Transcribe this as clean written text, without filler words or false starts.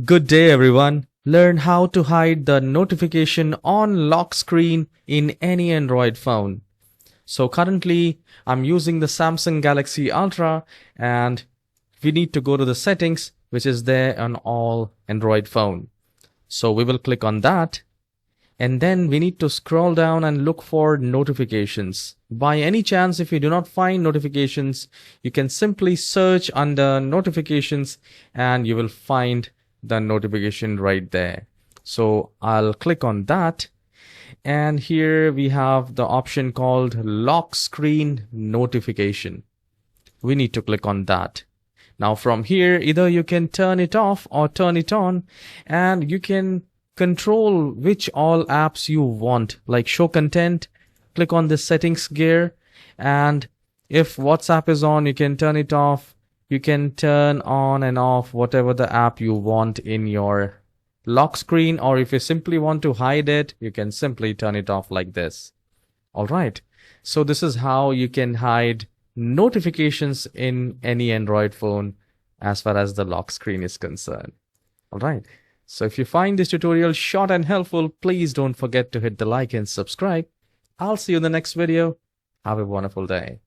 Good day everyone. Learn how to hide the notification on lock screen in any Android phone. So currently I'm using the Samsung Galaxy Ultra and we need to go to the settings which is there on all Android phone. So we will click on that and then we need to scroll down and look for notifications. By any chance, if you do not find notifications, you can simply search under notifications and you will find the notification right there. So I'll click on that and here we have the option called lock screen notification. We need to click on that. Now from here, either you can turn it off or turn it on, and you can control which all apps you want, like show content. Click on the settings gear, and if WhatsApp is on, you can turn it off. You can turn on and off whatever the app you want in your lock screen, or if you simply want to hide it, you can simply turn it off like this. Alright, so this is how you can hide notifications in any Android phone as far as the lock screen is concerned. Alright, so if you find this tutorial short and helpful, please don't forget to hit the like and subscribe. I'll see you in the next video. Have a wonderful day.